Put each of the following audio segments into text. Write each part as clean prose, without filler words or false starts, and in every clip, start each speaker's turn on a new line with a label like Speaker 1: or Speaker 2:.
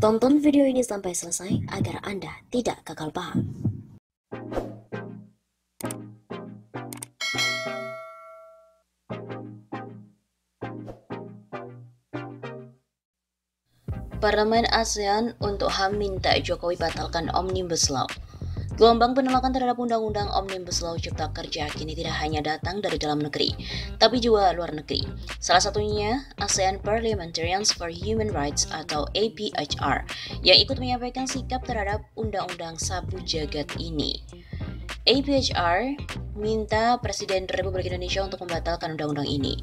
Speaker 1: Tonton video ini sampai selesai agar Anda tidak gagal paham. Parlemen ASEAN untuk HAM minta Jokowi batalkan Omnibus Law. Gelombang penolakan terhadap Undang-Undang Omnibus Law Cipta Kerja kini tidak hanya datang dari dalam negeri, tapi juga luar negeri. Salah satunya ASEAN Parliamentarians for Human Rights atau APHR yang ikut menyampaikan sikap terhadap Undang-Undang Sabu Jagat ini. APHR minta Presiden Republik Indonesia untuk membatalkan undang-undang ini.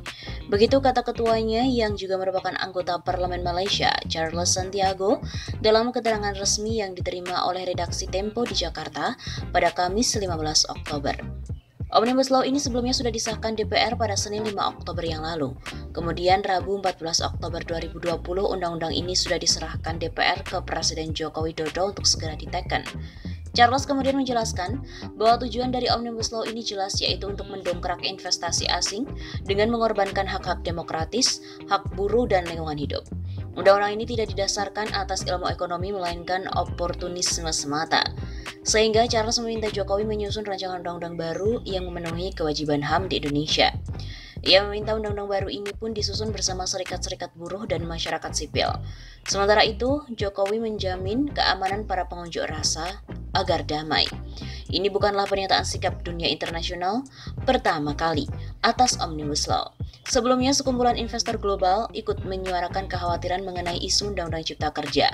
Speaker 1: Begitu kata ketuanya yang juga merupakan anggota Parlemen Malaysia, Charles Santiago, dalam keterangan resmi yang diterima oleh redaksi Tempo di Jakarta pada Kamis 15 Oktober. Omnibus Law ini sebelumnya sudah disahkan DPR pada Senin 5 Oktober yang lalu. Kemudian Rabu 14 Oktober 2020, undang-undang ini sudah diserahkan DPR ke Presiden Joko Widodo untuk segera diteken. Charles kemudian menjelaskan bahwa tujuan dari Omnibus Law ini jelas, yaitu untuk mendongkrak investasi asing dengan mengorbankan hak-hak demokratis, hak buruh, dan lingkungan hidup. Undang-undang ini tidak didasarkan atas ilmu ekonomi melainkan oportunisme semata. Sehingga Charles meminta Jokowi menyusun rancangan undang-undang baru yang memenuhi kewajiban HAM di Indonesia. Ia meminta undang-undang baru ini pun disusun bersama serikat-serikat buruh dan masyarakat sipil. Sementara itu, Jokowi menjamin keamanan para pengunjuk rasa agar damai. Ini bukanlah pernyataan sikap dunia internasional pertama kali atas Omnibus Law. Sebelumnya, sekumpulan investor global ikut menyuarakan kekhawatiran mengenai isu Undang-Undang Cipta Kerja.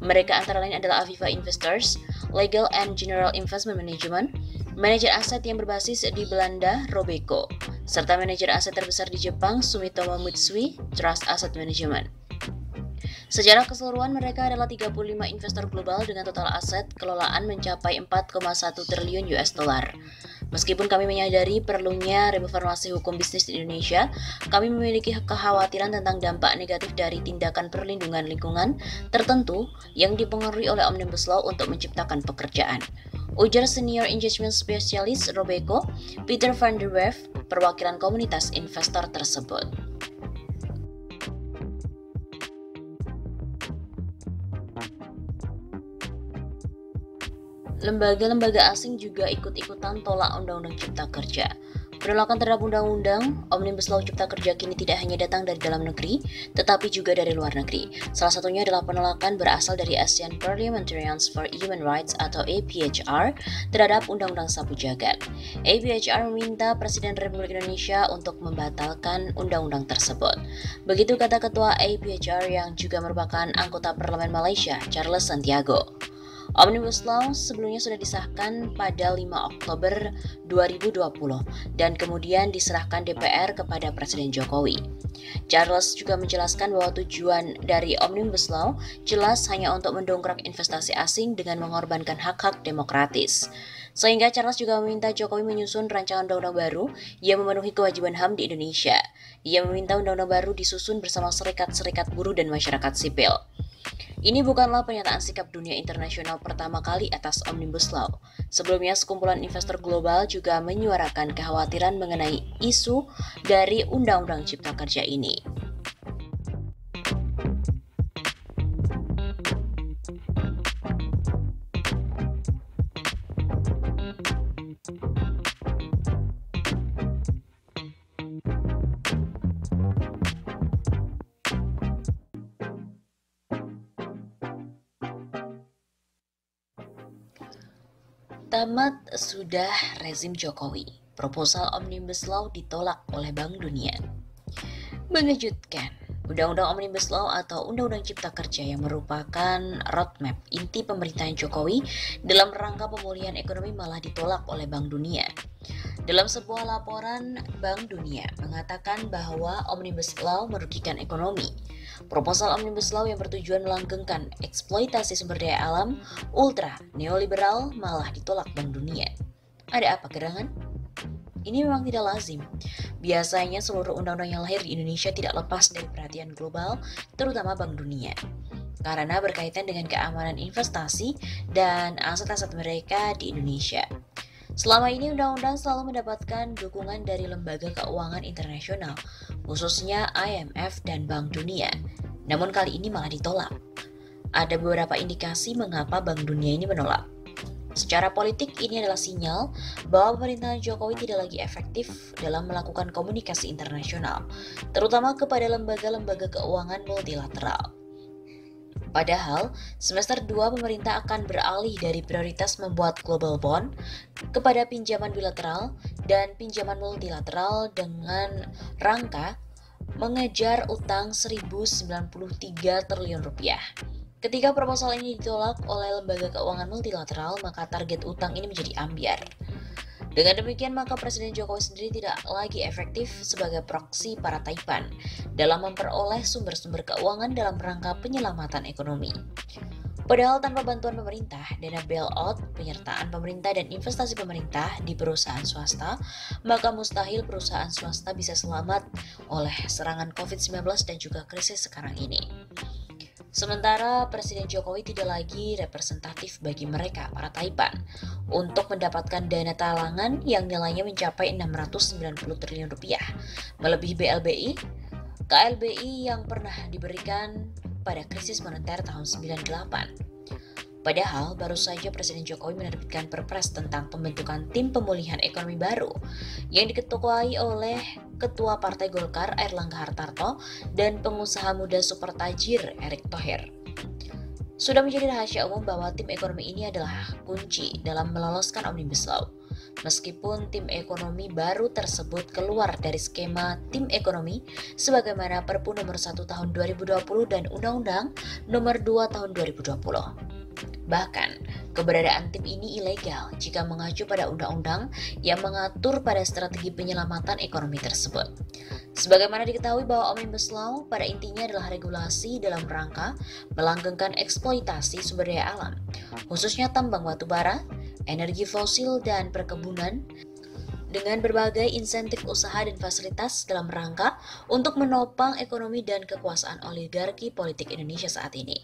Speaker 1: Mereka antara lain adalah Aviva Investors, Legal and General Investment Management, manajer aset yang berbasis di Belanda, Robeco, serta manajer aset terbesar di Jepang, Sumitomo Mitsui Trust Asset Management. Secara keseluruhan mereka adalah 35 investor global dengan total aset kelolaan mencapai 4,1 triliun US dollar. Meskipun kami menyadari perlunya reformasi hukum bisnis di Indonesia, kami memiliki kekhawatiran tentang dampak negatif dari tindakan perlindungan lingkungan tertentu yang dipengaruhi oleh Omnibus Law untuk menciptakan pekerjaan. Ujar Senior Engagement Specialist Robeco, Peter van der Werf, perwakilan komunitas investor tersebut. Lembaga-lembaga asing juga ikut-ikutan tolak Undang-Undang Cipta Kerja. Penolakan terhadap Undang-Undang Omnibus Law Cipta Kerja kini tidak hanya datang dari dalam negeri, tetapi juga dari luar negeri. Salah satunya adalah penolakan berasal dari ASEAN Parliamentarians for Human Rights atau APHR terhadap Undang-Undang Sabu Jagat. APHR meminta Presiden Republik Indonesia untuk membatalkan undang-undang tersebut. Begitu kata Ketua APHR yang juga merupakan anggota Parlemen Malaysia, Charles Santiago. Omnibus Law sebelumnya sudah disahkan pada 5 Oktober 2020 dan kemudian diserahkan DPR kepada Presiden Jokowi. Charles juga menjelaskan bahwa tujuan dari Omnibus Law jelas hanya untuk mendongkrak investasi asing dengan mengorbankan hak-hak demokratis. Sehingga Charles juga meminta Jokowi menyusun rancangan undang-undang baru yang memenuhi kewajiban HAM di Indonesia. Ia meminta undang-undang baru disusun bersama serikat-serikat buruh dan masyarakat sipil. Ini bukanlah pernyataan sikap dunia internasional pertama kali atas Omnibus Law. Sebelumnya, sekumpulan investor global juga menyuarakan kekhawatiran mengenai isu dari Undang-Undang Cipta Kerja ini. Tamat sudah rezim Jokowi. Proposal Omnibus Law ditolak oleh Bank Dunia. Mengejutkan, Undang-Undang Omnibus Law atau Undang-Undang Cipta Kerja yang merupakan roadmap inti pemerintahan Jokowi dalam rangka pemulihan ekonomi malah ditolak oleh Bank Dunia. Dalam sebuah laporan, Bank Dunia mengatakan bahwa Omnibus Law merugikan ekonomi. Proposal Omnibus Law yang bertujuan melanggengkan eksploitasi sumber daya alam ultra neoliberal malah ditolak Bank Dunia. Ada apa gerangan? Ini memang tidak lazim. Biasanya seluruh undang-undang yang lahir di Indonesia tidak lepas dari perhatian global, terutama Bank Dunia. Karena berkaitan dengan keamanan investasi dan aset-aset mereka di Indonesia. Selama ini undang-undang selalu mendapatkan dukungan dari lembaga keuangan internasional, khususnya IMF dan Bank Dunia. Namun kali ini malah ditolak. Ada beberapa indikasi mengapa Bank Dunia ini menolak. Secara politik, ini adalah sinyal bahwa pemerintahan Jokowi tidak lagi efektif dalam melakukan komunikasi internasional, terutama kepada lembaga-lembaga keuangan multilateral. Padahal, semester 2 pemerintah akan beralih dari prioritas membuat global bond kepada pinjaman bilateral dan pinjaman multilateral dengan rangka mengejar utang 1.093 triliun rupiah. Ketika proposal ini ditolak oleh lembaga keuangan multilateral, maka target utang ini menjadi ambiar. Dengan demikian, maka Presiden Jokowi sendiri tidak lagi efektif sebagai proksi para Taipan dalam memperoleh sumber-sumber keuangan dalam rangka penyelamatan ekonomi. Padahal tanpa bantuan pemerintah, dana bailout, penyertaan pemerintah dan investasi pemerintah di perusahaan swasta, maka mustahil perusahaan swasta bisa selamat oleh serangan COVID-19 dan juga krisis sekarang ini. Sementara Presiden Jokowi tidak lagi representatif bagi mereka, para Taipan, untuk mendapatkan dana talangan yang nilainya mencapai 690 triliun rupiah, melebihi BLBI, KLBI yang pernah diberikan pada krisis moneter tahun 98. Padahal baru saja Presiden Jokowi menerbitkan Perpres tentang pembentukan tim pemulihan ekonomi baru yang diketuai oleh Ketua Partai Golkar Airlangga Hartarto dan pengusaha muda super tajir Erick Thohir. Sudah menjadi rahasia umum bahwa tim ekonomi ini adalah kunci dalam meloloskan Omnibus Law. Meskipun tim ekonomi baru tersebut keluar dari skema tim ekonomi sebagaimana Perpu nomor 1 tahun 2020 dan Undang-Undang nomor 2 tahun 2020. Bahkan, keberadaan tim ini ilegal jika mengacu pada undang-undang yang mengatur pada strategi penyelamatan ekonomi tersebut. Sebagaimana diketahui bahwa Omnibus Law pada intinya adalah regulasi dalam rangka melanggengkan eksploitasi sumber daya alam, khususnya tambang batu bara, energi fosil, dan perkebunan, dengan berbagai insentif usaha dan fasilitas dalam rangka untuk menopang ekonomi dan kekuasaan oligarki politik Indonesia saat ini.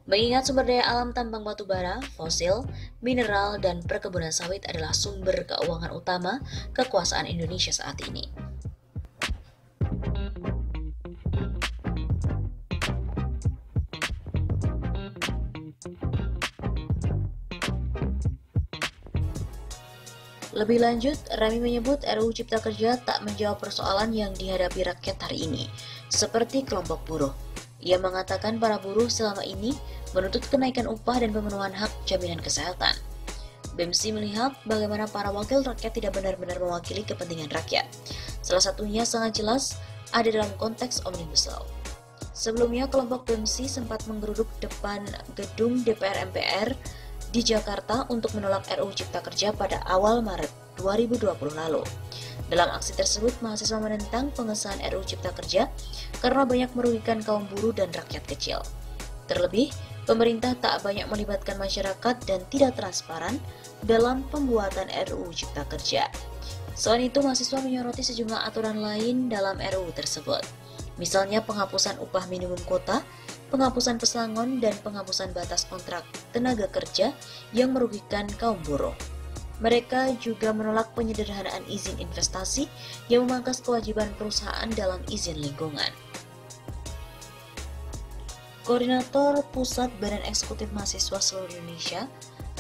Speaker 1: Mengingat sumber daya alam tambang batu bara, fosil, mineral, dan perkebunan sawit adalah sumber keuangan utama kekuasaan Indonesia saat ini. Lebih lanjut, Remi menyebut RUU Cipta Kerja tak menjawab persoalan yang dihadapi rakyat hari ini, seperti kelompok buruh. Ia mengatakan para buruh selama ini menuntut kenaikan upah dan pemenuhan hak jaminan kesehatan. BEMSI melihat bagaimana para wakil rakyat tidak benar-benar mewakili kepentingan rakyat. Salah satunya sangat jelas ada dalam konteks Omnibus Law. Sebelumnya, kelompok BEMSI sempat menggeruduk depan gedung DPR MPR di Jakarta untuk menolak RUU Cipta Kerja pada awal Maret 2020 lalu. Dalam aksi tersebut, mahasiswa menentang pengesahan RUU Cipta Kerja karena banyak merugikan kaum buruh dan rakyat kecil. Terlebih, pemerintah tak banyak melibatkan masyarakat dan tidak transparan dalam pembuatan RUU Cipta Kerja. Selain itu, mahasiswa menyoroti sejumlah aturan lain dalam RUU tersebut. Misalnya penghapusan upah minimum kota, penghapusan pesangon, dan penghapusan batas kontrak tenaga kerja yang merugikan kaum buruh. Mereka juga menolak penyederhanaan izin investasi yang memangkas kewajiban perusahaan dalam izin lingkungan. Koordinator Pusat Badan Eksekutif Mahasiswa Seluruh Indonesia,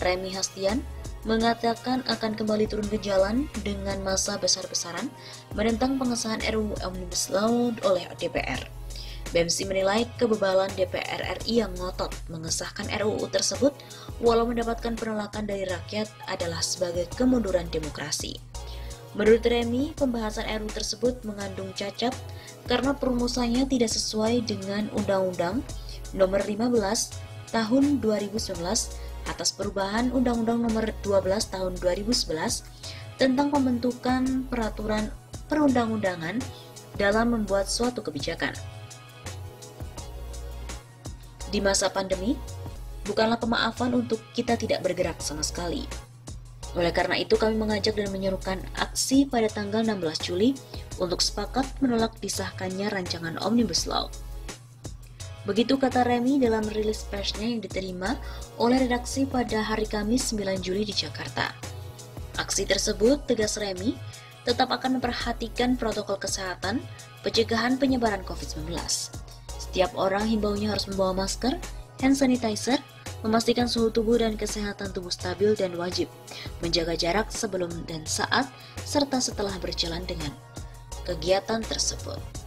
Speaker 1: Remi Hastian, mengatakan akan kembali turun ke jalan dengan massa besar-besaran menentang pengesahan RUU Omnibus Law oleh DPR. BEMSI menilai kebebalan DPR RI yang ngotot mengesahkan RUU tersebut walau mendapatkan penolakan dari rakyat adalah sebagai kemunduran demokrasi. Menurut Remi, pembahasan RUU tersebut mengandung cacat karena perumusannya tidak sesuai dengan Undang-Undang Nomor 15 Tahun 2011 atas perubahan Undang-Undang Nomor 12 Tahun 2011 tentang pembentukan peraturan perundang-undangan dalam membuat suatu kebijakan. Di masa pandemi, bukanlah pemaafan untuk kita tidak bergerak sama sekali. Oleh karena itu, kami mengajak dan menyerukan aksi pada tanggal 16 Juli untuk sepakat menolak disahkannya rancangan Omnibus Law. Begitu kata Remi dalam rilis persnya yang diterima oleh redaksi pada hari Kamis 9 Juli di Jakarta. Aksi tersebut, tegas Remi, tetap akan memperhatikan protokol kesehatan, pencegahan penyebaran COVID-19. Setiap orang himbaunya harus membawa masker, hand sanitizer, memastikan suhu tubuh dan kesehatan tubuh stabil dan wajib menjaga jarak sebelum dan saat serta setelah berjalan dengan kegiatan tersebut.